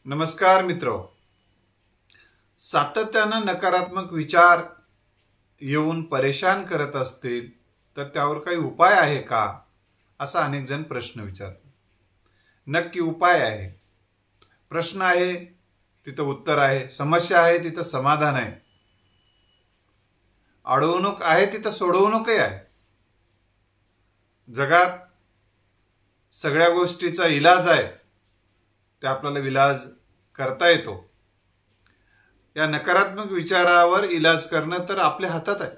नमस्कार मित्रो. सातत्यानं नकारात्मक विचार येऊन परेशान करत असतील तर त्यावर काही उपाय आहे का, असा अनेक जण प्रश्न विचारतात. नक्की उपाय आहे. प्रश्न आहे तिथं उत्तर आहे, समस्या आहे तिथं समाधान आहे, अडवणूक आहे तिथं सोडवणूकही आहे. जगात सगळ्या गोष्टीचा इलाज आहे, ते आपल्याला विलाज करता येतो. या नकारात्मक विचारावर इलाज करणं तर आपल्या हातात आहे.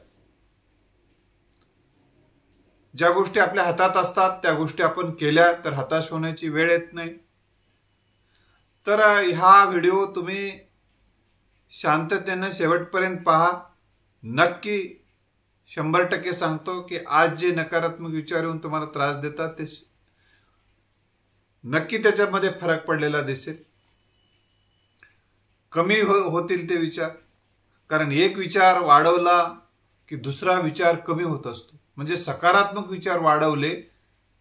ज्या गोष्टी आपल्या हातात असतात त्या गोष्टी आपण केल्या तर हताश होण्याची वेळ येत नाही. तर हा व्हिडिओ तुम्ही शांततेने शेवटपर्यंत पहा. नक्की 100% सांगतो की आज जे नकारात्मक विचार येऊन तुम्हाला त्रास देतात ते नक्की त्याच्यामध्ये फरक पडलेला दिसेल. कमी होतील ते विचार. कारण एक विचार वाढवला की दुसरा विचार कमी होत असतो. म्हणजे सकारात्मक विचार वाढवले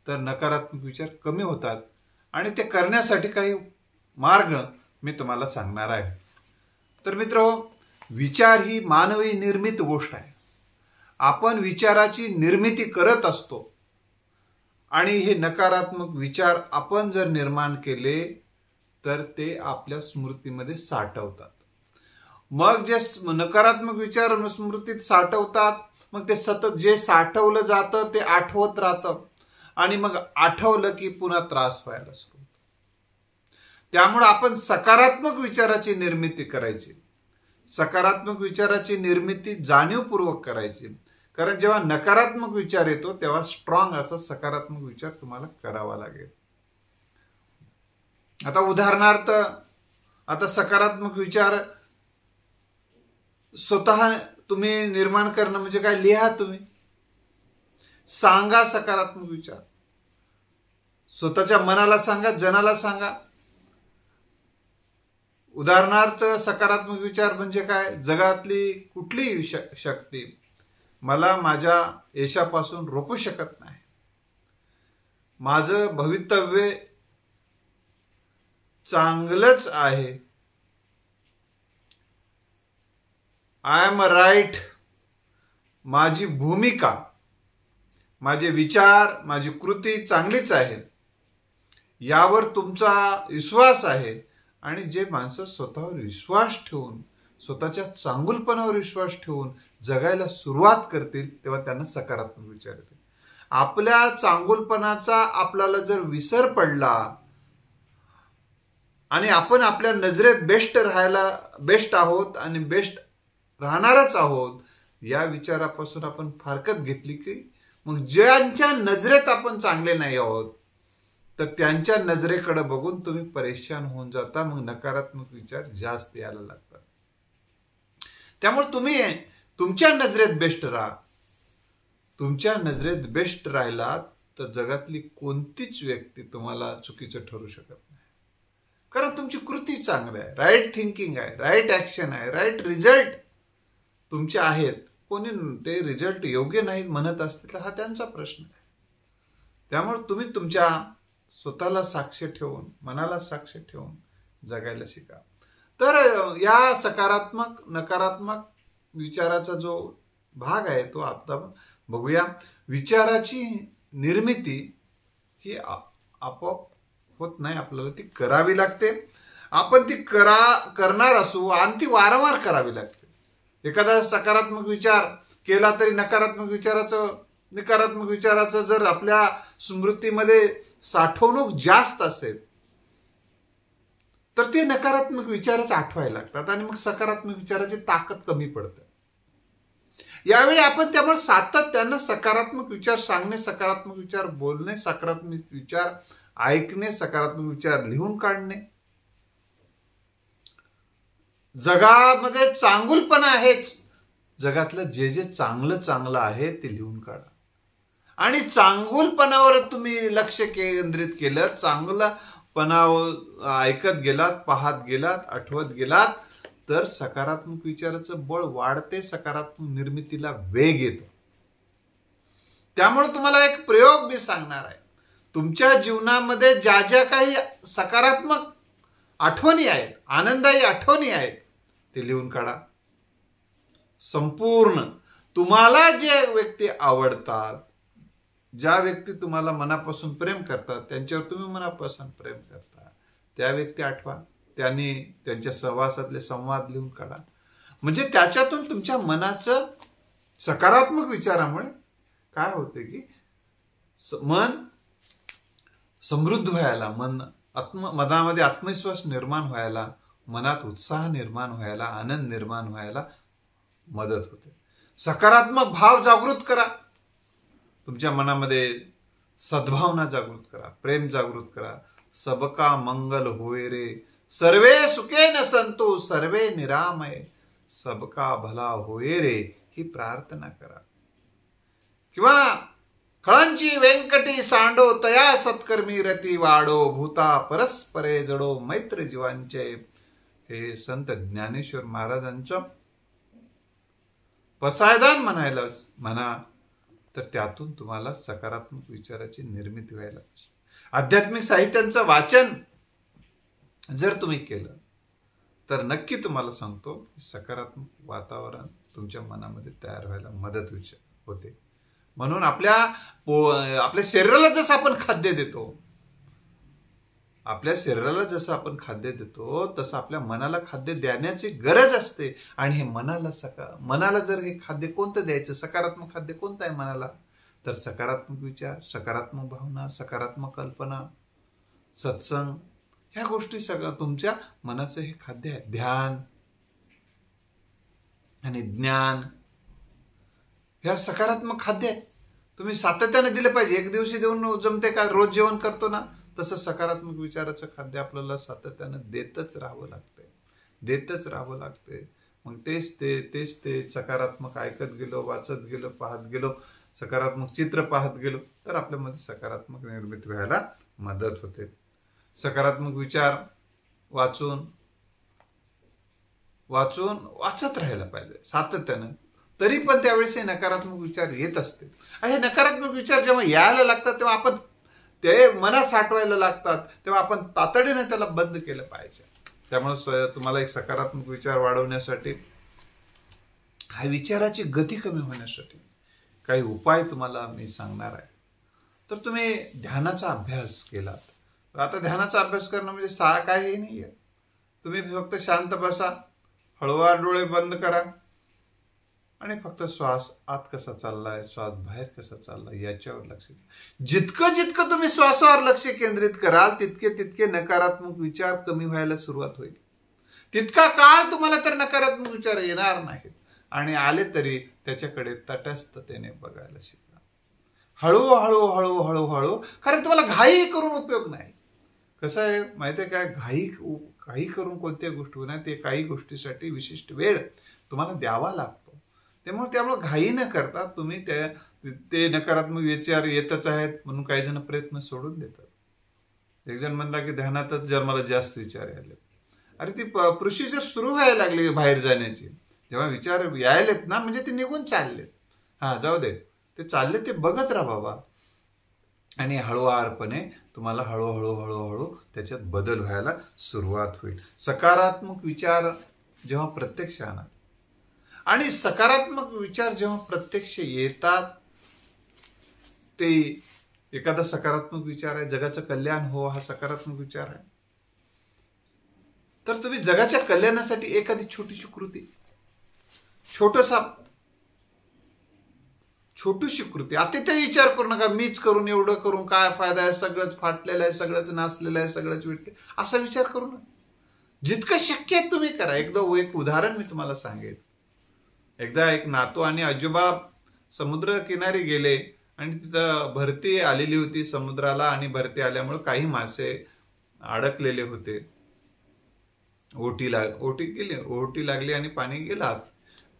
तर नकारात्मक विचार कमी होतात. आणि ते करण्यासाठी काही मार्ग मी तुम्हाला सांगणार आहे. तर मित्रहो, विचार ही मानवी निर्मित गोष्ट आहे. आपण विचाराची निर्मिती करत असतो आणि हे नकारात्मक विचार आपण जर निर्माण केले तर ते आपल्या स्मृतीमध्ये साठवतात. मग जे नकारात्मक विचार स्मृतीत साठवतात, मग ते सतत जे साठवलं जातं ते आठवत राहतं आणि मग आठवलं की पुन्हा त्रास व्हायला सुरू होतो. त्यामुळे आपण सकारात्मक विचाराची निर्मिती करायची. सकारात्मक विचाराची निर्मिती जाणीवपूर्वक करायची. कारण जेव्हा नकारात्मक विचार येतो तेव्हा स्ट्रॉंग असा सकारात्मक विचार तुम्हाला करावा लागेल. आता उदाहरणार्थ, आता सकारात्मक विचार स्वतः तुम्ही निर्माण करणं म्हणजे काय? लिहा, तुम्ही सांगा सकारात्मक विचार. स्वतःच्या मनाला सांगा, जनाला सांगा. उदाहरणार्थ, सकारात्मक विचार म्हणजे काय? जगातली कुठलीही शक्ती मला माझ्या यशापासून रोखू शकत नाही. माझं भवितव्य चांगलंच आहे. I am right. माझी भूमिका, माझे विचार, माझी कृती चांगलीच आहे. यावर तुमचा विश्वास आहे. आणि जे माणसं स्वतःवर विश्वास ठेवून, स्वतःच्या चांगुलपणावर विश्वास ठेवून जगायला सुरुवात करतील तेव्हा त्यांना सकारात्मक विचार येतील. आपल्या चांगुलपणाचा आपल्याला जर विसर पडला आणि आपण आपल्या नजरेत बेस्ट आहोत आणि बेस्ट राहणारच आहोत, या विचारापासून आपण फारकत घेतली की मग ज्यांच्या नजरेत आपण चांगले नाही आहोत तर त्यांच्या नजरेकडे बघून तुम्ही परेशान होऊन जाता. मग नकारात्मक विचार जास्त यायला लागतात. त्यामुळे तुम्ही तुमच्या नजरेत बेस्ट राहा. तुमच्या नजरेत बेस्ट राहिलात तर जगातली कोणतीच व्यक्ती तुम्हाला चुकीचं ठरू शकत नाही. कारण तुमची कृती चांगली आहे, राईट थिंकिंग आहे, राईट ऍक्शन आहे, राईट रिझल्ट तुमचे आहेत. कोणी ते रिझल्ट योग्य नाहीत म्हणत असतील तर हा त्यांचा प्रश्न आहे. त्यामुळे तुम्ही तुमच्या स्वतःला साक्ष ठेवून, मनाला साक्ष ठेवून जगायला शिका. तर या सकारात्मक नकारात्मक विचाराचा जो भाग आहे तो आता बघूया. विचाराची निर्मिती ही आपोआप होत नाही, आपल्याला ती करावी लागते. आपण ती करणार असू आणि ती वारंवार करावी लागते. एखादा सकारात्मक विचार केला तरी नकारात्मक विचाराचं जर आपल्या स्मृतीमध्ये साठवणूक जास्त असेल तर ते नकारात्मक विचारच आठवायला लागतात आणि मग सकारात्मक विचाराची ताकद कमी पडते. यावेळी आपण त्यामुळे सातत्यानं सकारात्मक विचार सांगणे, सकारात्मक विचार बोलणे, सकारात्मक विचार ऐकणे, सकारात्मक विचार लिहून काढणे. जगामध्ये चांगुलपणा आहेच. जगातलं जे जे चांगलं आहे ते लिहून काढा. आणि चांगुलपणावर तुम्ही लक्ष केंद्रित केलं, चांगलंपणावर ऐकत गेलात, पाहत गेलात, आठवत गेलात तर सकारात्मक विचाराचं बळ वाढते, सकारात्मक निर्मितीला वेग येतो. त्यामुळे तुम्हाला एक प्रयोग मी सांगणार आहे. तुमच्या जीवनामध्ये ज्या ज्या काही सकारात्मक आठवणी आहेत, आनंदायी आठवणी आहेत, ते लिहून काढा. संपूर्ण तुम्हाला जे व्यक्ती आवडतात, ज्या व्यक्ती तुम्हाला मनापासून प्रेम करतात, त्यांच्यावर तुम्ही मनापासून प्रेम करता, त्या व्यक्ती आठवा. त्यांच्या सहवासातले संवाद लिहून काढा. म्हणजे त्याच्यातून तुमच्या मनाचं सकारात्मक विचारामुळे काय होते की मन समृद्ध व्हायला, मनामध्ये आत्मविश्वास निर्माण व्हायला, मनात उत्साह निर्माण व्हायला, आनंद निर्माण व्हायला मदत होते. सकारात्मक भाव जागृत करा. तुमच्या मनामध्ये सद्भावना जागृत करा, प्रेम जागृत करा. सबका मंगल होय रे, सर्वे सुखे न संतो, सर्वे निरामय, सबका भला होय रे, ही प्रार्थना करा. किंवा खळांची व्यंकटी सांडो, तया सत्कर्मी रती वाढो, भूता परस्परे जडो, मैत्र जीवांचे. हे संत ज्ञानेश्वर महाराजांचं पसायदान म्हणा, तर त्यातून तुम्हाला सकारात्मक विचाराची निर्मिती व्हायला पाहिजे. आध्यात्मिक साहित्यांचं वाचन जर तुम्ही केलं तर नक्की तुम्हाला सांगतो सकारात्मक वातावरण तुमच्या मनामध्ये तयार व्हायला मदत होते. म्हणून आपल्या शरीराला जसं आपण खाद्य देतो, तसं आपल्या मनाला खाद्य देण्याची गरज असते. आणि हे मनाला जर हे खाद्य कोणतं द्यायचं, सकारात्मक खाद्य कोणतं आहे मनाला, तर सकारात्मक विचार, सकारात्मक भावना, सकारात्मक कल्पना, सत्संग, ह्या गोष्टी सगळं तुमच्या मनाचं हे खाद्य आहे. ध्यान आणि ज्ञान ह्या सकारात्मक खाद्य आहे. तुम्ही सातत्याने दिले पाहिजे. एक दिवशी देऊन जमते का? रोज जेवण करतो ना, तसं सकारात्मक विचाराचं खाद्य आपल्याला सातत्याने देतच राहावं लागतंय. मग तेच ते सकारात्मक ऐकत गेलो, वाचत गेलो, पाहत गेलो, सकारात्मक चित्र पाहत गेलो, तर आपल्यामध्ये सकारात्मक निर्मिती व्हायला मदत होते. सकारात्मक विचार वाचत राहायला पाहिजे सातत्यानं. तरी पण त्यावेळेस हे नकारात्मक विचार येत असते. हे नकारात्मक विचार जेव्हा यायला लागतात तेव्हा आपण ते मनात साठवायला लागतात, तेव्हा आपण तातडीने त्याला बंद केलं पाहिजे. त्यामुळे तुम्हाला एक सकारात्मक विचार वाढवण्यासाठी, हा विचाराची गती कमी होण्यासाठी काही उपाय तुम्हाला मी सांगणार आहे. तर तुम्ही ध्यानाचा अभ्यास केलात. आता ध्यानाचा अभ्यास करणं म्हणजे काही नाहीये. तुम्ही फक्त शांत बसा, हळूवार डोळे बंद करा आणि फक्त श्वास आत कसा चाललाय, श्वास बाहेर कसा चाललाय याच्यावर लक्ष द्या. जितकं तुम्ही श्वासावर लक्ष केंद्रित कराल तितके नकारात्मक विचार कमी व्हायला सुरुवात होईल. तितका काळ तुम्हाला तर नकारात्मक विचार येणार नाहीत. आणि आले तरी त्याच्याकडे तटस्थतेने बघायला शिका. हळू. कारण तुम्हाला घाई करून उपयोग नाही. कसं आहे माहितीये काय, घाई करून कोणत्या गोष्टी होणार, ते काही गोष्टीसाठी विशिष्ट वेळ तुम्हाला द्यावा लागतो. त्यामुळे घाई न करता तुम्ही ते नकारात्मक विचार येतच आहेत म्हणून काही जण प्रयत्न सोडून देतात. एक जण म्हणला की ध्यानातच जर मला जास्त विचार आले, अरे ती प्रोसिजर सुरू व्हायला लागली बाहेर जाण्याची. जेव्हा विचार यायलेत ना, म्हणजे ते निघून चाललेत. जाऊ दे, ते चालले, ते बघत राहा बाबा. आणि हळूवारपणे तुम्हाला हळूहळू त्याच्यात बदल व्हायला सुरुवात होईल. सकारात्मक विचार जेव्हा प्रत्यक्ष आणा, आणि सकारात्मक विचार जेव्हा प्रत्यक्ष येतात, ते एखादा सकारात्मक विचार आहे, जगाचं कल्याण हो, हा सकारात्मक विचार आहे. तर तुम्ही जगाच्या कल्याणासाठी एखादी छोटीशी कृती, छोटीशी कृती, आता ते विचार करू नका मीच करून एवढं करून काय फायदा आहे, सगळंच फाटलेलं आहे, सगळंच नाचलेलं आहे, सगळंच विटते, असा विचार करू नका. जितकं शक्य आहे तुम्ही करा. एक उदाहरण मी तुम्हाला सांगेन. एकदा एक नातू आणि आजोबा समुद्र किनारी गेले आणि तिथं भरती आलेली होती समुद्राला, आणि भरती आल्यामुळे काही मासे अडकलेले होते. ओटी लागली आणि पाणी गेला,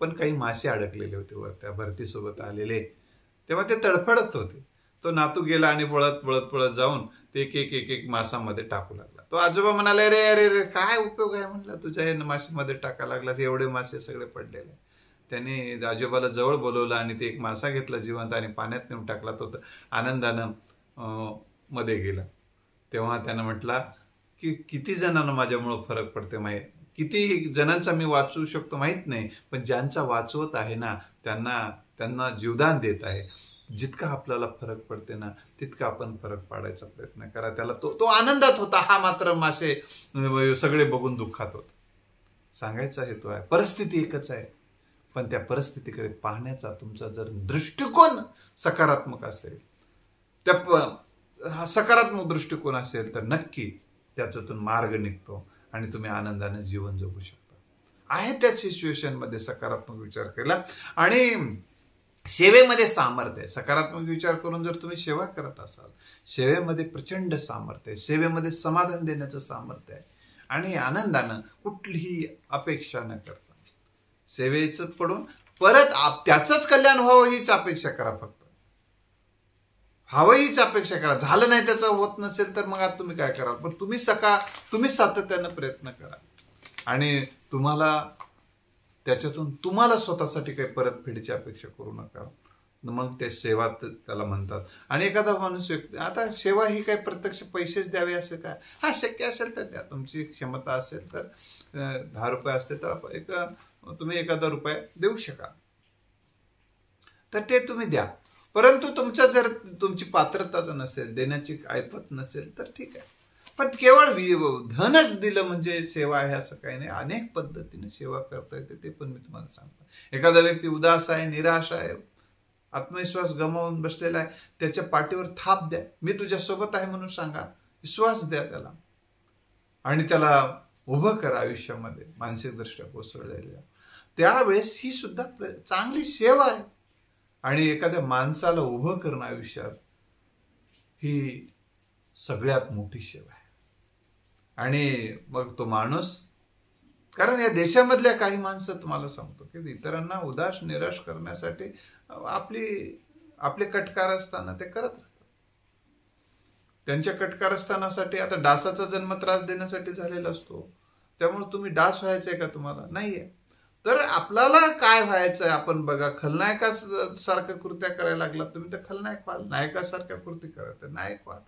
पण काही मासे अडकलेले होते वर त्या भरतीसोबत आलेले. तेव्हा ते तडफडत होते. तो नातू गेला आणि पळत जाऊन ते एक मासामध्ये टाकू लागला. तो आजोबा म्हणाले, अरे काय उपयोग आहे म्हणला तुझ्या हे माशामध्ये टाका लागला, एवढे मासे सगळे पडलेले. त्याने आजोबाला जवळ बोलवलं आणि ते एक मासा घेतला जिवंत आणि पाण्यात नेऊन टाकला. तो आनंदानं मध्ये गेला. तेव्हा त्यानं म्हटला, की किती जणांना माझ्यामुळं फरक पडते किती जणांचा मी वाचवू शकतो माहित नाही, पण ज्यांचा वाचवत आहे ना त्यांना जीवदान देत आहे. जितका आपल्याला फरक पडते ना तितका आपण फरक पाडायचा प्रयत्न करा. त्याला तो आनंदात होता, हा मात्र मासे सगळे बघून दुःखात होता. सांगायचा हेतू आहे, परिस्थिती एकच आहे, पण त्या परिस्थितीकडे पाहण्याचा तुमचा जर दृष्टिकोन सकारात्मक असेल, हा सकारात्मक दृष्टिकोन असेल तर नक्की त्याच्यातून मार्ग निघतो आणि तुम्ही आनंदाने जीवन जगू शकता. आहे त्या सिच्युएशन मध्ये सकारात्मक विचार केला आणि सेवेमध्ये सामर्थ्य आहे. सकारात्मक विचार करून जर तुम्ही सेवा करत असाल, सेवेमध्ये प्रचंड सामर्थ्य आहे, सेवेमध्ये समाधान देण्याचं सामर्थ्य आहे आणि आनंदानं कुठलीही अपेक्षा न करता सेवेचं पडून परत त्याचंच कल्याण व्हावं हीच अपेक्षा करा. फक्त हवं हीच अपेक्षा करा. झालं नाही त्याचं होत नसेल तर मग आता तुम्ही काय कराल, पण तुम्ही सातत्यानं प्रयत्न करा आणि त्याच्यातून तुम्हाला स्वतःसाठी काही परतफेडीची अपेक्षा करू नका. मग ते सेवा त्याला म्हणतात. आणि एखादा माणूस आता सेवा ही काही प्रत्यक्ष पैसेच द्यावे असे काय, हा शक्य असेल तर द्या. तुमची क्षमता असेल तर 10 रुपये असते तर तुम्ही एखादा रुपये देऊ शकाल तर ते तुम्ही द्या. परंतु जर तुमची पात्रताच नसेल, देण्याची ऐपत नसेल तर ठीक आहे. पण केवळ धनच दिलं म्हणजे सेवा आहे असं काही नाही. अनेक पद्धतीने सेवा करता येते, ते पण मी तुम्हाला सांगतो. एखादा व्यक्ती उदास आहे, निराश आहे, आत्मविश्वास गमावून बसलेला आहे, त्याच्या पाठीवर थाप द्या, मी तुझ्यासोबत आहे म्हणून सांगा, विश्वास द्या त्याला आणि त्याला उभं करा आयुष्यामध्ये मानसिकदृष्ट्या कोसळलेल्या. त्यावेळेस ही सुद्धा चांगली सेवा आहे. आणि एखाद्या माणसाला उभं करणं आयुष्यात ही सगळ्यात मोठी सेवा आहे. आणि मग तो माणूस, कारण या देशामधल्या काही माणसं तुम्हाला सांगतो की इतरांना उदास निराश करण्यासाठी आपले कटकारस्थान ते करत राहतात. त्यांच्या कटकारस्थानासाठी आता डासाचा जन्म त्रास देण्यासाठी झालेला असतो. त्यामुळे तुम्ही डास व्हायचंय का तुम्हाला? नाहीये. तर आपल्याला काय व्हायचंय आपण बघा. खलनायकासारख्या कृत्या करायला लागला तुम्ही तर खलनायक व्हाल, नायकासारख्या कृती करायचं नायक व्हाल.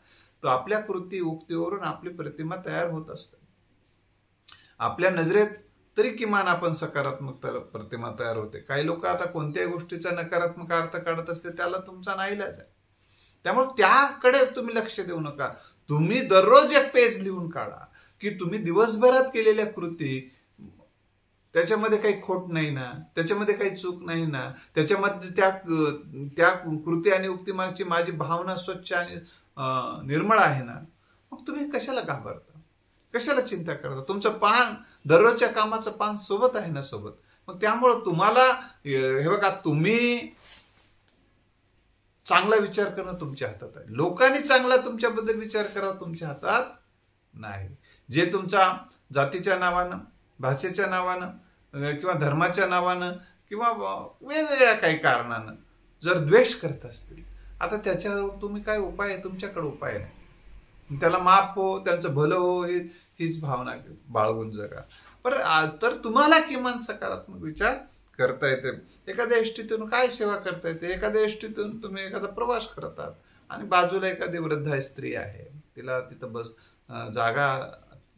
तो आपल्या कृती उक्तीवरून आपली प्रतिमा तयार होत असते. आपल्या नजरेत तरी किमान आपण सकारात्मक प्रतिमा तयार होते. काही लोक आता कोणत्याही गोष्टीचा नकारात्मक अर्थ काढत असते, त्याला तुमचा नाईलाज आहे. त्यामुळे त्याकडे तुम्ही लक्ष देऊ नका. तुम्ही दररोज एक पेज लिहून काढा की तुम्ही दिवसभरात केलेल्या कृती, त्याच्यामध्ये काही खोट नाही ना, त्याच्यामध्ये काही चूक नाही ना, त्याच्यामध्ये त्या कृती आणि उक्तीमागची माझी भावना स्वच्छ आणि निर्मळ आहे ना, मग तुम्ही कशाला घाबरता, कशाला चिंता करता? तुमचं पान दररोजच्या कामाचं पान सोबत आहे ना सोबत. मग त्यामुळं तुम्हाला हे बघा, तुम्ही चांगला विचार करणं तुमच्या हातात आहे. लोकांनी चांगला तुमच्याबद्दल विचार करावा तुमच्या हातात नाही. जे तुमच्या जातीच्या नावानं, भाषेच्या नावानं किंवा धर्माच्या नावानं किंवा वेगवेगळ्या काही कारणानं जर द्वेष करत असतील, आता त्याच्यावर तुम्ही काय उपाय आहे? तुमच्याकडे उपाय नाही. त्याला माफ हो, त्यांचं भलं हो, हीच भावना बाळगून जगा. तर तुम्हाला किमान सकारात्मक विचार करता येते. एखाद्या एसटीतून काय सेवा करता येते? एखाद्या एसटीतून तुम्ही एखादा प्रवास करतात आणि बाजूला एखादी वृद्ध स्त्री आहे, तिला तिथं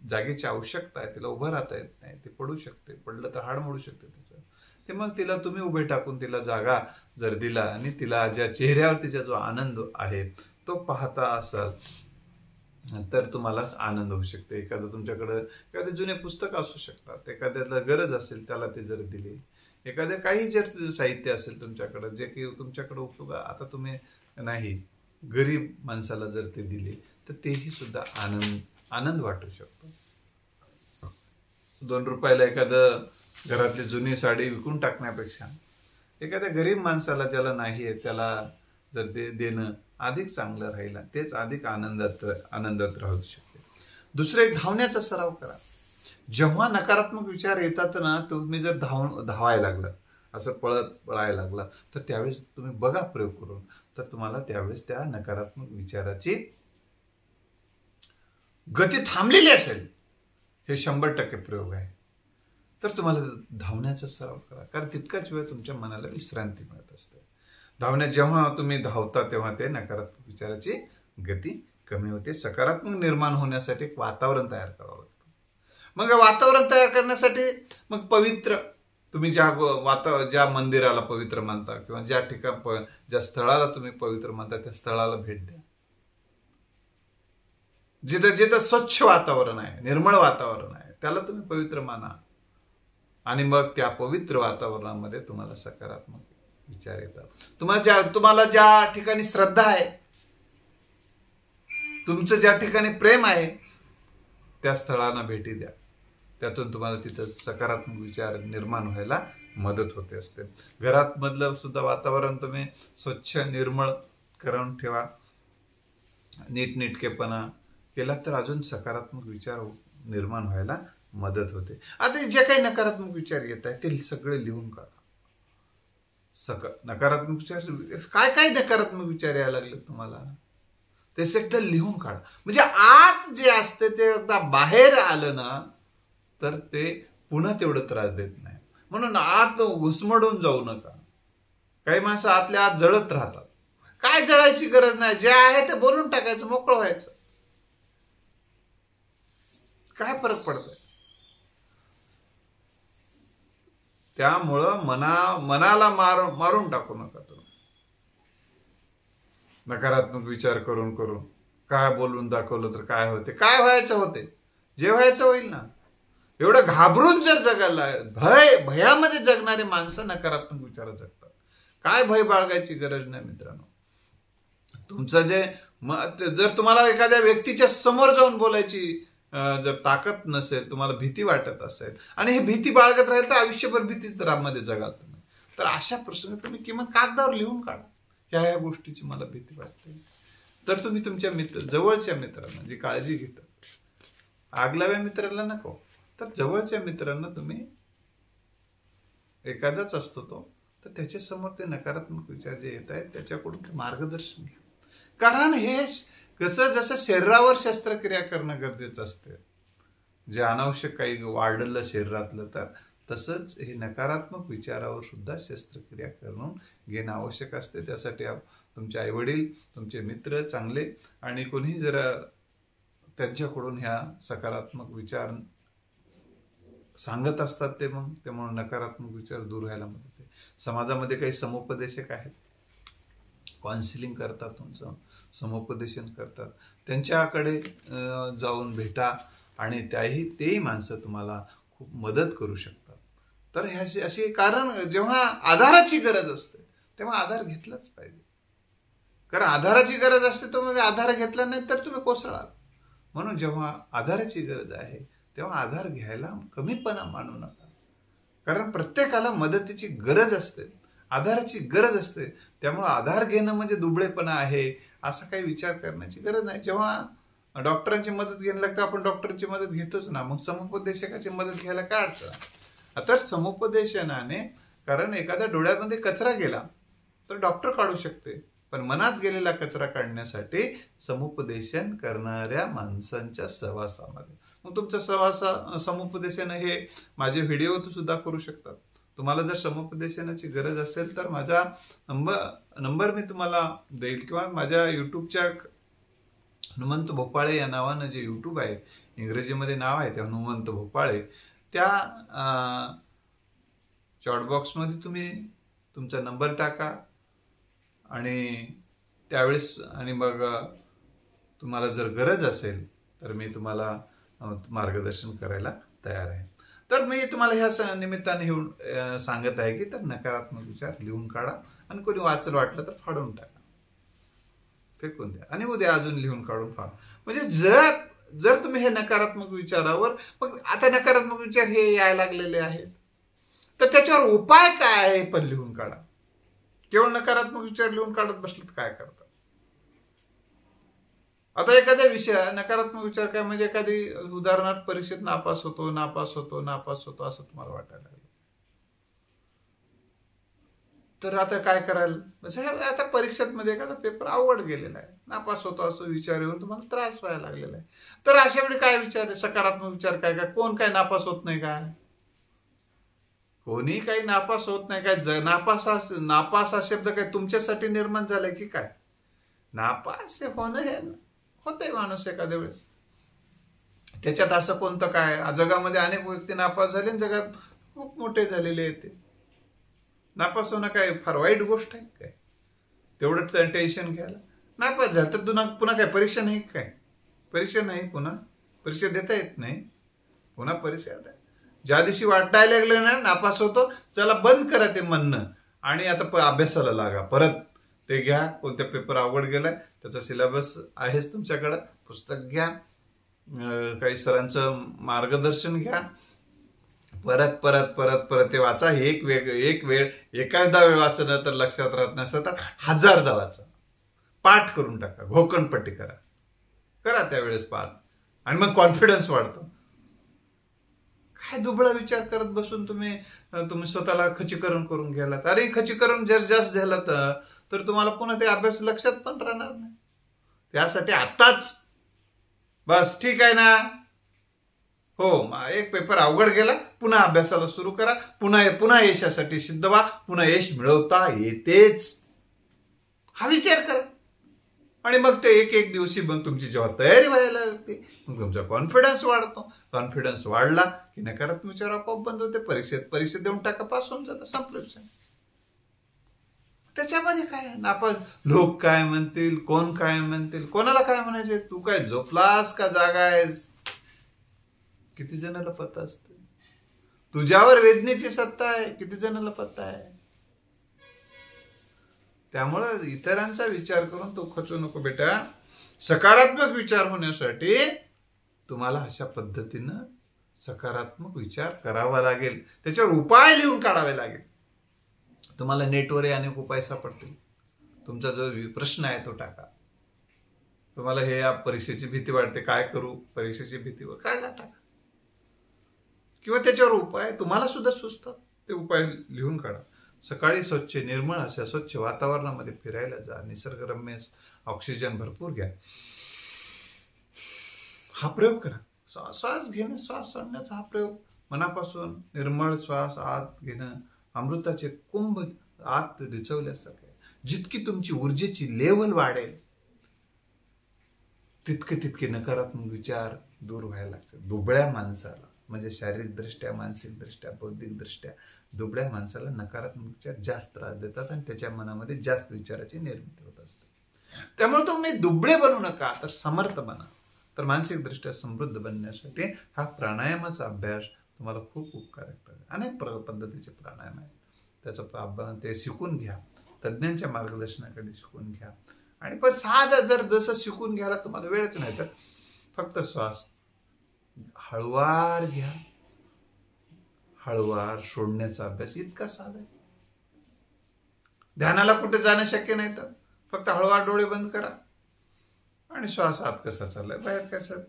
जागेची आवश्यकता आहे, तिला उभं राहता येत नाही, ती पडू शकते, पडलं तर हाड मोडू शकते तिचं. ते मग तिला तुम्ही उभे टाकून तिला जागा जर दिला आणि तिला ज्या चेहऱ्यावर तिचा जो आनंद आहे तो पाहता असाल तर तुम्हाला आनंद होऊ शकते. एखादे जुने पुस्तक असू शकतात, एखाद्याला गरज असेल त्याला ते जर दिले, एखाद्या काही जर साहित्य असेल तुमच्याकडे जे की तुमच्याकडे उपयोग आता तुम्ही नाही, गरीब माणसाला जर ते दिले तर तेही सुद्धा आनंद वाटू शकतो. 2 रुपयाला एखादं घरातली जुनी साडी विकून टाकण्यापेक्षा एखाद्या गरीब माणसाला ज्याला नाही आहे त्याला जर ते देणं अधिक चांगलं राहील, तेच अधिक आनंदात राहू शकते. दुसरं एक, धावण्याचा सराव करा. जेव्हा नकारात्मक विचार येतात ना, तुम्ही जर धावायला लागला, असं पळायला लागला, तर त्यावेळेस तुम्ही बघा प्रयोग करून, तर तुम्हाला त्यावेळेस त्या नकारात्मक विचाराची गती थांबलेली असेल. हे 100% प्रयोग आहे. तर तुम्हाला धावण्याचा सराव करा, कारण तितकाच वेळ तुमच्या मनाला विश्रांती मिळत असते. जेव्हा तुम्ही धावता तेव्हा ते नकारात्मक विचाराची गती कमी होते. सकारात्मक निर्माण होण्यासाठी एक वातावरण तयार करावं लागतं. मग वातावरण तयार करण्यासाठी मग पवित्र, तुम्ही ज्या मंदिराला पवित्र मानता किंवा ज्या ज्या स्थळाला तुम्ही पवित्र मानता त्या स्थळाला भेट द्या. जिथं जिथं स्वच्छ वातावरण आहे, निर्मळ वातावरण आहे, त्याला तुम्ही पवित्र माना. आणि मग त्या पवित्र वातावरणामध्ये तुम्हाला सकारात्मक विचार येतात. तुम्हाला ज्या ठिकाणी श्रद्धा आहे, तुमचं ज्या ठिकाणी प्रेम आहे, त्या स्थळांना भेटी द्या. त्यातून तुम्हाला तिथं सकारात्मक विचार निर्माण व्हायला मदत होते असते. घरात मधलं सुद्धा वातावरण तुम्ही स्वच्छ निर्मळ करून ठेवा. नीटनेटकेपणा केला तर अजून सकारात्मक विचार निर्माण व्हायला मदत होते. आता जे काही नकारात्मक विचार येत आहे ते सगळे लिहून काढा. नकारात्मक विचार काय काय नकारात्मक विचार यायला लागले तुम्हाला ते एकदा लिहून काढा. म्हणजे आत जे असते ते एकदा बाहेर आलं ना तर ते पुन्हा तेवढं त्रास देत नाही. म्हणून आत घुसमडून जाऊ नका. काही माणसं आतल्या आत जळत राहतात. काय जळायची गरज नाही. जे आहे ते बोलून टाकायचं, मोकळं व्हायचं. काय फरक पडतोय. त्यामुळं मनाला मारून टाकू नका तुम्ही. नकारात्मक विचार करून काय बोलून दाखवलं तर काय होते, काय व्हायचं होते, जे व्हायचं होईल ना. एवढं घाबरून जर जगायला, भयामध्ये जगणारे माणसं नकारात्मक विचार जगतात. काय भय बाळगायची गरज नाही मित्रांनो. तुमचं जर तुम्हाला एखाद्या व्यक्तीच्या समोर जाऊन बोलायची जर ताकद नसेल, तुम्हाला भीती वाटत असेल आणि ही भीती बाळगत राहील तर आयुष्यभर भीतीच रामध्ये जगाल तुम्ही. तर अशा प्रसंगी तुम्ही किमान कागदावर लिहून काढा, ह्या गोष्टीची मला भीती वाटते. तर तुम्ही तुमच्या जवळच्या मित्रांना जी काळजी घेतात, आगलाव्या मित्राला नको, तर जवळच्या मित्रांना तुम्ही एखादाच असतो तो, तर त्याच्या समोर ते नकारात्मक विचार जे येत आहेत त्याच्याकडून ते मार्गदर्शन घ्या. कारण हे जसं शरीरावर शस्त्रक्रिया करणं गरजेचं असते, जे अनावश्यक काही वाढलं शरीरातलं, तर तसंच हे नकारात्मक विचारावर सुद्धा शस्त्रक्रिया करून घेणं आवश्यक असते. त्यासाठी तुमचे आईवडील, तुमचे मित्र चांगले आणि कोणी जरा त्यांच्याकडून ह्या सकारात्मक विचार सांगत असतात त्यामुळे नकारात्मक विचार दूर व्हायला मदत आहे. समाजामध्ये काही समुपदेशक आहेत, काउन्सिलिंग करतात, तुमचं समुपदेशन करतात. त्यांच्याकडे जाऊन भेटा आणि तेही माणसं तुम्हाला खूप मदत करू शकतात. तर ह्याची अशी, कारण जेव्हा आधाराची गरज असते तेव्हा आधार घेतलाच पाहिजे. कारण आधाराची गरज असते तो म्हणजे आधार घेतला नाही तर तुम्ही कोसळाल. म्हणून जेव्हा आधाराची गरज आहे तेव्हा आधार घ्यायला कमीपणा मानू नका. कारण प्रत्येकाला मदतीची गरज असते, आधाराची गरज असते. त्यामुळे आधार घेणं म्हणजे दुबळेपणा आहे असा काही विचार करण्याची गरज नाही. जेव्हा डॉक्टरांची मदत घ्यायला लागतं आपण डॉक्टरची मदत घेतोच ना, मग समुपदेशकाची मदत घ्यायला काय अडचण. तर समुपदेशनाने, कारण एखाद्या डोळ्यामध्ये कचरा गेला तर डॉक्टर काढू शकते, पण मनात गेलेला कचरा काढण्यासाठी समुपदेशन करणाऱ्या माणसांच्या सहवासामध्ये, मग तुमचं समुपदेशन हे माझे व्हिडिओ सुद्धा करू शकतात. तुम्हाला जर समुपदेशनाची गरज असेल तर माझा नंबर मी तुम्हाला देईल, किंवा माझ्या युट्यूबच्या हनुमंत भोपाळे या नावानं जे युट्यूब आहे, इंग्रजीमध्ये नाव आहे ते हनुमंत भोपाळे, त्या चॅटबॉक्समध्ये तुम्ही तुमचा नंबर टाका आणि त्यावेळेस, आणि मग तुम्हाला जर गरज असेल तर मी तुम्हाला मार्गदर्शन करायला तयार आहे. तर मी तुम्हाला ह्या निमित्ताने येऊन सांगत आहे की तर नकारात्मक विचार लिहून काढा आणि कोणी वाचलं वाटलं तर फाडून टाका, फेकून द्या आणि उद्या अजून लिहून काढून फाड. म्हणजे जर तुम्ही हे नकारात्मक विचारावर, मग आता नकारात्मक विचार हे यायला लागलेले आहेत तर त्याच्यावर उपाय काय आहे पण लिहून काढा. केवळ नकारात्मक विचार लिहून काढत बसलेत काय करतात. आता एखाद्या विषय नकारात्मक विचार काय म्हणजे एखादी उदाहरणार्थ परीक्षेत नापास होतो असं तुम्हाला वाटायला लागलं, तर आता काय करायला. म्हणजे आता परीक्षेमध्ये एखादा पेपर अवघड गेलेला आहे, नापास होतो असं विचार येऊन तुम्हाला त्रास व्हायला लागलेला आहे. तर अशा वेळी काय विचार आहे, सकारात्मक विचार काय कोण काय नापास होत नाही काय, कोणी काही नापास होत नाही काय. नापास हा शब्द काय तुमच्यासाठी निर्माण झालाय की काय. नापास होणं हे होतंय माणूस एखाद्या वेळेस. त्याच्यात असं कोणतं काय, जगामध्ये अनेक व्यक्ती नापास झाले, जगात खूप मोठे झालेले आहेत. ते नापास होणं काय फार वाईट गोष्ट आहे काय? तेवढं टेन्शन घ्यायला. नापास झालं तर पुन्हा काय परीक्षा नाही काय? परीक्षा नाही, पुन्हा परीक्षा देता येत नाही, पुन्हा परीक्षा द्या. ज्या दिवशी वाटायला लागलं ना नापास होतो, चला बंद करा ते म्हणणं आणि आता अभ्यासाला लागा. परत ते घ्या, कोणत्या पेपर अवघड गेलाय त्याचा सिलेबस आहेच तुमच्याकडं, पुस्तक घ्या, काही सरांचं मार्गदर्शन घ्या, परत परत परत परत ते वाचा. एक वेळ एखादा वेळ वाचलं तर लक्षात राहत नसतं तर 1000दा वाचा, पाठ करून टाका, घोकणपट्टी करा त्यावेळेस पाठ, आणि मग कॉन्फिडन्स वाढतो. काय दुबळा विचार करत बसून तुम्ही स्वतःला खचीकरण करून घ्यालात. अरे खचीकरण जर जास्त झालं तर तुम्हाला पुन्हा ते अभ्यास लक्षात पण राहणार नाही. त्यासाठी आत्ताच बस ठीक आहे ना, हो एक पेपर अवघड गेला, पुन्हा अभ्यासाला सुरू करा, पुन्हा यशासाठी सिद्ध व्हा, पुन्हा यश मिळवता येतेच, हा विचार करा. आणि मग ते एक दिवशी मग तुमची जेव्हा तयारी व्हायला लागते, मग तुमचा कॉन्फिडन्स वाढतो. कॉन्फिडन्स वाढला की नकारात्मक विचार आपोआप बंद होते. परीक्षेत देऊन टाका, पास होऊन जातं, संपलं विचार. त्याच्यामध्ये काय नापास, लोक काय म्हणतील, कोण काय म्हणतील, कोणाला काय म्हणायचे, तू काय झोपलास का जागा आहेस, किती जणाला पत्ता असते. तुझ्यावर वेदनेची सत्ता आहे, किती जणाला पत्ता आहे. त्यामुळं इतरांचा विचार करून तो खचू नको बेटा. सकारात्मक विचार होण्यासाठी तुम्हाला अशा पद्धतीनं सकारात्मक विचार करावा लागेल, त्याच्यावर उपाय लिहून काढावे लागेल. तुम्हाला नेटवर अनेक उपाय सापडतील. तुमचा जो प्रश्न आहे तो टाका. तुम्हाला हे या परीक्षेची भीती वाटते, काय करू, परीक्षेची भीतीवर काढला टाका, किंवा त्याच्यावर उपाय तुम्हाला सुद्धा सुचतात, ते उपाय लिहून काढा. सकाळी स्वच्छ निर्मळ अशा स्वच्छ वातावरणामध्ये फिरायला जा, निसर्गरम्य ऑक्सिजन भरपूर घ्या, हा प्रयोग करा. श्वास घेणं, श्वास सोडण्याचा हा प्रयोग, मनापासून निर्मळ श्वास आत घेणं, अमृताचे कुंभ आत रिचवल्यासारखे. जितकी तुमची ऊर्जेची लेवल वाढेल तितके नकारात्मक विचार दूर व्हायला लागतात. दुबळ्या माणसाला, म्हणजे शारीरिकदृष्ट्या, मानसिकदृष्ट्या, बौद्धिकदृष्ट्या दुबळ्या माणसाला नकारात्मक विचार जास्त त्रास देतात आणि त्याच्या मनामध्ये जास्त विचाराची निर्मिती होत असते. त्यामुळे तुम्ही दुबळे बनू नका, तर समर्थ बना. तर मानसिकदृष्ट्या समृद्ध बनण्यासाठी हा प्राणायामाचा अभ्यास तुम्हाला खूप उपकारक ठरेल. अनेक पद्धतीचे प्राणायाम आहेत, त्याचं ते शिकून घ्या, तज्ज्ञांच्या मार्गदर्शनाकडे शिकून घ्या. आणि पण साधं जर जसं शिकून घ्यायला तुम्हाला वेळच नाही तर फक्त श्वास हळुवार घ्या, हळुवार सोडण्याचा अभ्यास इतका साधा आहे. ध्यानाला कुठे जाणं शक्य नाही तर फक्त हळुवार डोळे बंद करा आणि श्वास आत कसा चाललाय, बाहेर कसं.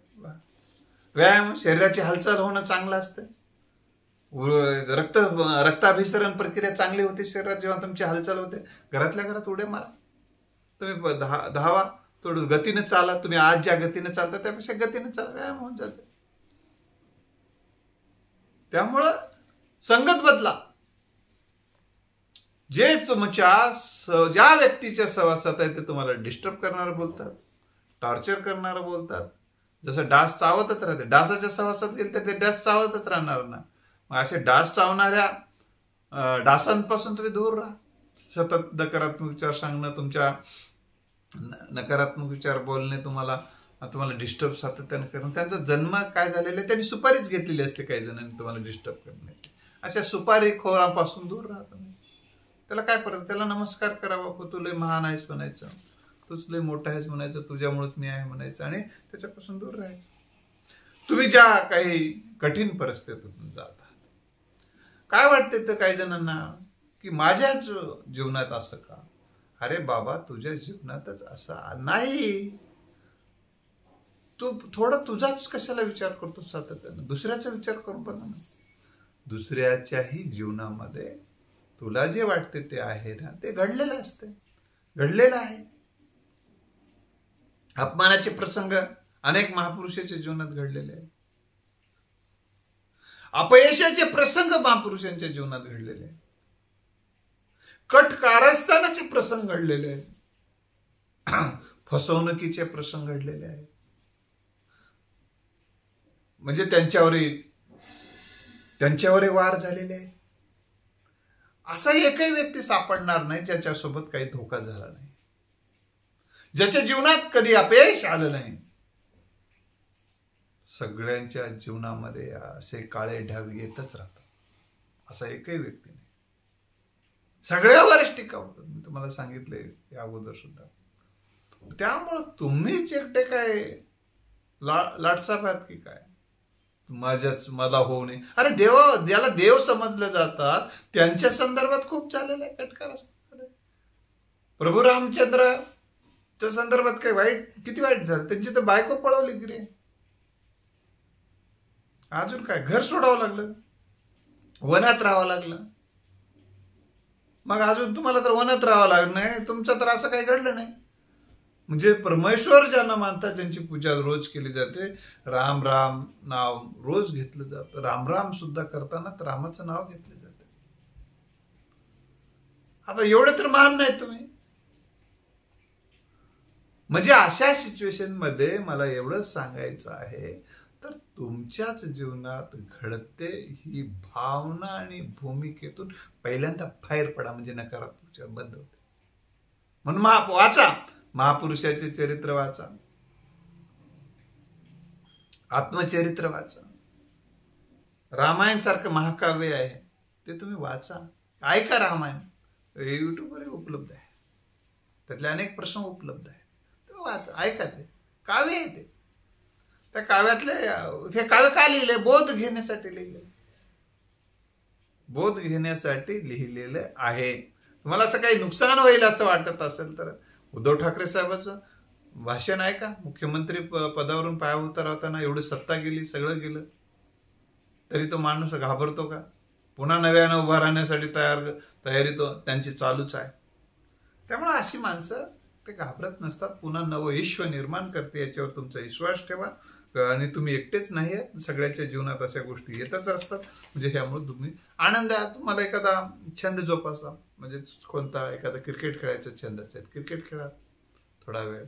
व्यायाम, शरीराची हालचाल होणं चांगलं असतं. रक्ताभिसरण प्रक्रिया चांगली होते शरीरात जेव्हा तुमची हालचाल होते. घरातल्या घरात उड्या मारा, तुम्ही धावा, थोडं गतीने चाला. तुम्ही आज ज्या गतीने चालता त्यापेक्षा गतीने चाला, व्यायाम होऊन जाते. त्यामुळं संगत बदला. जे ज्या व्यक्तीच्या सहवासात आहे ते तुम्हाला डिस्टर्ब करणारं बोलतात, टॉर्चर करणारं बोलतात. जसं डास चावतच राहते, डासाच्या सहवासात गेले तर ते डास चावतच राहणार ना. मग असे डास चावणाऱ्या डासांपासून तुम्ही दूर राहा. सतत नकारात्मक विचार सांगणं, तुमच्या नकारात्मक विचार बोलणे तुम्हाला डिस्टर्ब सातत्याने करणं. त्यांचा जन्म काय झालेला आहे, त्यांनी सुपारीच घेतलेली असते काही जणांनी तुम्हाला डिस्टर्ब करण्याची. अशा सुपारीखोरापासून दूर राहा तुम्ही. त्याला काय परत, त्याला नमस्कार करावा, तू लय महान आहेस म्हणायचं, तूच लय मोठा आहेस म्हणायचं, तुझ्यामुळेच मी आहे म्हणायचं आणि त्याच्यापासून दूर राहायचं. तुम्ही ज्या काही कठीण परिस्थितीतून जात आहात, काय वाटते तर काही जणांना की माझ्याच जीवनात असं का. अरे बाबा, तुझ्या जीवनातच असं नाही. तू थोडा तुझाच कशाला विचार करतो सातत्यानं, दुसऱ्याचा विचार करून बघा ना. दुसऱ्याच्याही जीवनामध्ये तुला जे वाटते ते आहे ना, ते घडलेलं असते, घडलेलं आहे. अपमानाचे प्रसंग अनेक महापुरुषाच्या जीवनात घडलेले आहेत. अपयशाचे प्रसंग महापुरुषांच्या जीवनात घडलेले आहेत. कट कारस्थानाचे प्रसंग घडलेले आहेत. फसवणुकीचे प्रसंग घडलेले आहेत. म्हणजे त्यांच्यावरही वार झालेले आहे. असा एकही व्यक्ती सापडणार नाही ज्याच्यासोबत काही धोका झाला नाही, ज्याच्या जीवनात कधी अपयश आलं नाही. सगळ्यांच्या जीवनामध्ये असे काळे ढग येतच राहतात, असा एकही व्यक्ती नाही. सगळ्यावरच टीका होतात, मी तुम्हाला सांगितले या अगोदर सुद्धा. त्यामुळं तुम्हीच एकटे काय लाटसाप आहात की काय, मला होऊ नये. अरे ज्याला देव समजले जातात त्यांच्या संदर्भात खूप झालेले कटकार असतात. प्रभू रामचंद्रच्या संदर्भात काय किती वाईट झालं, त्यांची तर बायको पळवली की रे. अजून काय, घर सोडावं लागलं, वनात राहावं लागलं. मग अजून तुम्हाला तर वनात राहावं लागलं नाही, तुमचं तर असं काही घडलं नाही. म्हणजे परमेश्वर ज्यांना मानतात, ज्यांची पूजा रोज केली जाते, राम राम नाव रोज घेतलं जातं, राम राम सुद्धा करताना रामाचं नाव घेतलं जातं. आता एवढं तर मान नाही तुम्ही. म्हणजे अशा सिच्युएशन मध्ये मला एवढंच सांगायचं आहे, तर तुमच्याच जीवनात घडते ही भावना आणि भूमिकेतून पहिल्यांदा बाहेर पडा, म्हणजे नकारात्मक विचार बंद होते. म्हणून वाचा, महापुरुषाचे चरित्र वाचा, आत्मचरित्र वाचा, रामायण सारखं महाकाव्य आहे ते तुम्ही वाचा, ऐका. रामायण युट्यूबवर उपलब्ध आहे, त्यातले अनेक प्रश्न उपलब्ध आहे, ते वाचा, ऐका. ते काव्य आहे. त्या काव्यातले हे काव्य का लिहिले? बोध घेण्यासाठी लिहिले, बोध घेण्यासाठी लिहिलेलं आहे. तुम्हाला असं काही नुकसान होईल असं वाटत असेल तर उद्धव ठाकरे साहेबांचं भाषण आहे का? मुख्यमंत्री पदावरून पाया उतरवताना एवढी सत्ता गेली, सगळं गेलं, तरी तो माणूस घाबरतो का? पुन्हा नव्यानं उभा राहण्यासाठी तयारी तो त्यांची चालूच आहे. त्यामुळे अशी माणसं ते घाबरत नसतात. पुन्हा नवं विश्व निर्माण करते याच्यावर तुमचा विश्वास ठेवा. आणि तुम्ही एकटेच नाही आहेत, सगळ्यांच्या जीवनात अशा गोष्टी येतच असतात. म्हणजे ह्यामुळे तुम्ही आनंद, तुम्हाला एखादा छंद जोपासा, म्हणजे कोणता एखादा क्रिकेट खेळायचा छंद असेल, क्रिकेट खेळा थोडा वेळ.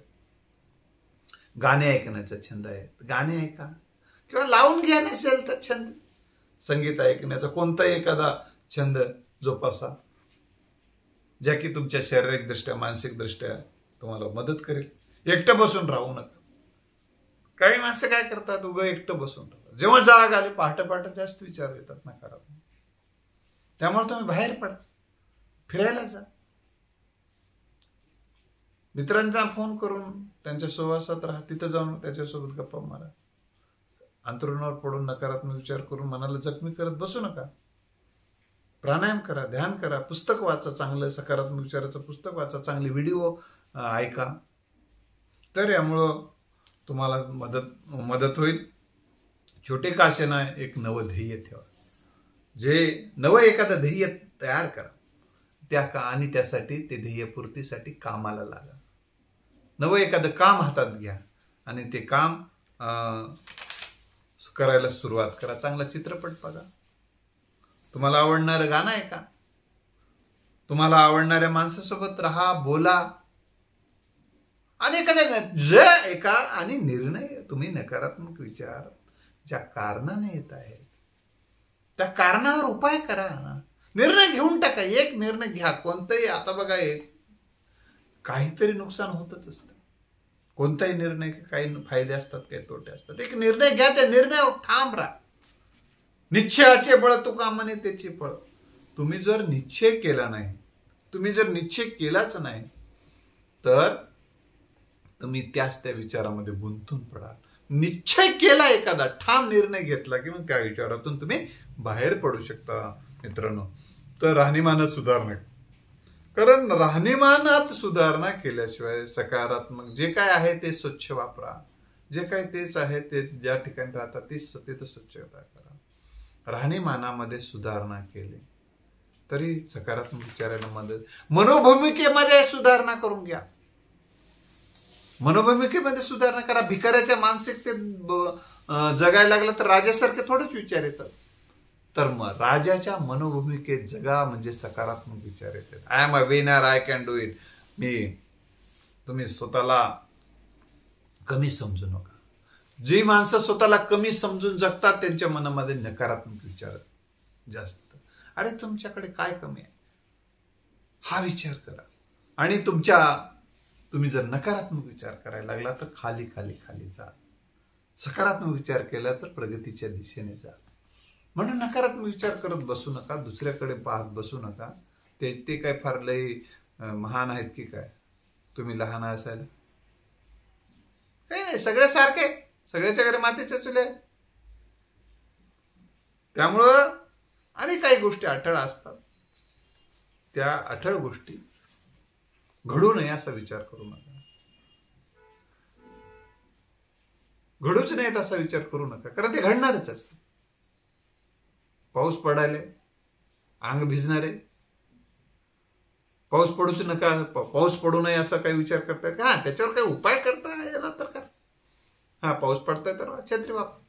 गाणे ऐकण्याचा छंद आहे, गाणे ऐका, किंवा लावून घ्या नसेल तर छंद संगीत ऐकण्याचा कोणताही एखादा छंद जोपासा, ज्या की तुमच्या शारीरिक दृष्ट्या मानसिक दृष्ट्या तुम्हाला मदत करेल. एकटं बसून राहू नका. काही माणसं काय करतात, उगं एकटं बसून राहतात. जेव्हा जाग आले पहाटे जास्त विचार येतात नकारात्मक. त्यामुळे तुम्ही बाहेर पडा, फिरायला जा, मित्रांचा फोन करून त्यांच्या सहवासात राहा, तिथं जाऊन त्याच्यासोबत गप्पा मारा. अंतरुणावर पडून नकारात्मक विचार करून मनाला जखमी करत बसू नका. प्राणायाम करा, ध्यान करा, पुस्तक वाचा, चांगलं सकारात्मक विचाराचं पुस्तक वाचा, चांगले व्हिडिओ ऐका. तर यामुळं तुम्हाला मदत होईल. छोटे का असेना एक नवं ध्येय ठेवा, जे नवं एखादं ध्येय तयार करा आणि त्यासाठी ते ध्येयपूर्तीसाठी कामाला लागा. नवं एखादं काम हातात घ्या आणि ते काम करायला सुरुवात करा. चांगला चित्रपट बघा, तुम्हाला आवडणारं गाणं ऐका, तुम्हाला आवडणाऱ्या माणसासोबत राहा, बोला, आणि एका आणि निर्णय, तुम्ही नकारात्मक विचार ज्या कारणाने येत आहेत त्या कारणावर उपाय करा ना. निर्णय घेऊन टाका, एक निर्णय घ्या कोणताही. आता बघा, काहीतरी नुकसान होतच असतं. कोणताही निर्णय, काही फायदे असतात, काही तोटे असतात. एक निर्णय घ्या, त्या निर्णयावर ठाम राहा. निश्चयाचे बळ तू कामाने त्याचे फळ. तुम्ही जर निश्चय केला नाही, तुम्ही जर निश्चय केलाच नाही, तर तुम्ही त्या विचारामध्ये गुंतून पडाल. निश्चय केला, एखादा ठाम निर्णय घेतला की मग त्या विचारातून तुम्ही बाहेर पडू शकता मित्रांनो. तर राहणीमानात सुधारणा, कारण राहणीमानात सुधारणा केल्याशिवाय सकारात्मक जे काय आहे ते स्वच्छ वापरा. जे काय तेच आहे ते ज्या ठिकाणी राहतात तेच तिथं स्वच्छता करा. राहणीमानामध्ये सुधारणा केली तरी सकारात्मक विचाराला मदत. मनोभूमिकेमध्ये सुधारणा करून घ्या, मनोभूमिकेमध्ये सुधारणा करा. भिकाऱ्याच्या मानसिकतेत जगायला लागलं तर राजासारखे थोडेच विचार येतात. तर मग राजाच्या मनोभूमिकेत जगा, म्हणजे सकारात्मक विचार येतात. I am a winner, I can do it. तुम्ही स्वतःला कमी समजू नका. जी माणसं स्वतःला कमी समजून जगतात त्यांच्या मनामध्ये नकारात्मक विचार जास्त. अरे तुमच्याकडे काय कमी आहे हा विचार करा. आणि तुम्ही जर नकारात्मक विचार करायला लागला तर खाली खाली खाली जा. सकारात्मक विचार केला तर प्रगतीच्या दिशेने जा. म्हणून नकारात्मक विचार करत बसू नका, दुसऱ्याकडे पाहत बसू नका. ते काय फार लई महान आहेत की काय, तुम्ही लहान असायला? काही नाही, सगळे सारखे, सगळ्याच्या घरी मातीच्या चुल्या. त्यामुळं आणि काही गोष्टी अटळ असतात, त्या अटळ गोष्टी घडू नये असा विचार करू नका. घडूच नाहीत असा विचार करू नका, कारण ते घडणारच असते. पाऊस पडायला, अंग भिजणारे, पाऊस पडूच नका, पाऊस पडू नये असा काही विचार करतायत का? त्याच्यावर काही उपाय करता याला तर करा. हा, पाऊस पडताय तर छत्री वापर,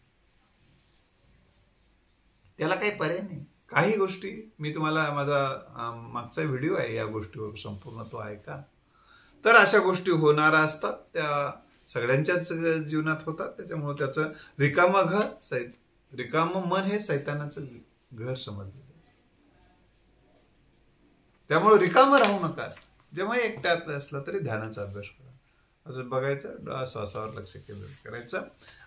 त्याला काही पर्याय नाही. काही गोष्टी मी तुम्हाला, माझा मागचा व्हिडिओ आहे या गोष्टीवर, संपूर्ण तो ऐका. तर अशा गोष्टी होणाऱ्या असतात, त्या सगळ्यांच्याच जीवनात होतात. त्याच्यामुळे त्याचं रिकामं मन हे सैतानाचं घर समजलं. त्यामुळे रिकामं राहू नका. जेव्हा एकट्यात असला तरी ध्यानाचा अभ्यास करा, अजून बघायचं, श्वासावर लक्ष केंद्रित करायचं.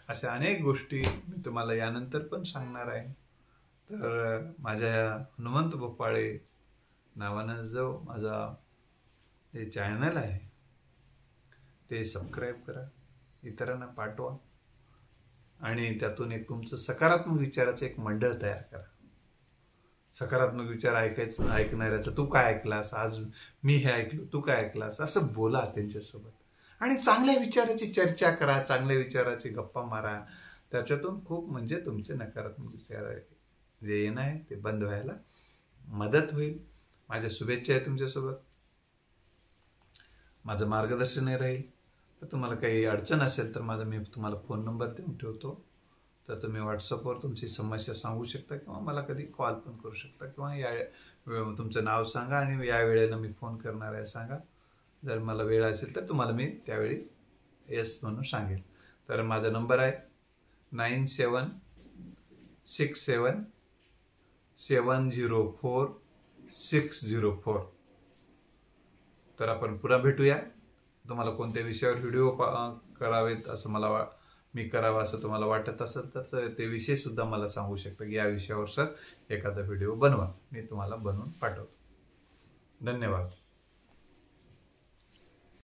अशा अनेक गोष्टी मी तुम्हाला यानंतर पण सांगणार आहे. तर माझ्या हनुमंत भोपाळे नावानं जो माझा हे चॅनल आहे ते सबस्क्राईब करा, इतरांना पाठवा आणि त्यातून एक तुमचं सकारात्मक विचाराचं एक मंडळ तयार करा. सकारात्मक विचार ऐकणाऱ्याचं, तू काय ऐकलास आज, मी हे ऐकलो, तू काय ऐकलास, असं बोला त्यांच्यासोबत. आणि चांगल्या विचाराची चर्चा करा, चांगल्या विचाराची गप्पा मारा. त्याच्यातून खूप म्हणजे तुमचे नकारात्मक विचार जे येणं आहे ते बंद व्हायला मदत होईल. माझ्या शुभेच्छा आहे तुमच्यासोबत. माझं मार्गदर्शनही राहील. तर तुम्हाला काही अडचण असेल तर मी तुम्हाला फोन नंबर देऊन ठेवतो. तर तुम्ही व्हॉट्सअपवर तुमची समस्या सांगू शकता किंवा मला कधी कॉल पण करू शकता, किंवा तुमचं नाव सांगा आणि या वेळेला मी फोन करणार आहे सांगा. जर मला वेळ असेल तर तुम्हाला मी त्यावेळी येस म्हणून सांगेल. तर माझा नंबर आहे 9767046604. तर आपण पुन्हा भेटूया. तुम्हाला कोणत्या विषयावर व्हिडिओ करावेत असं मी करावं असं तुम्हाला वाटत असेल तर ते विषय सुद्धा मला सांगू शकता की या विषयावर सर एखादा व्हिडिओ बनवा, मी तुम्हाला बनवून पाठवतो. धन्यवाद.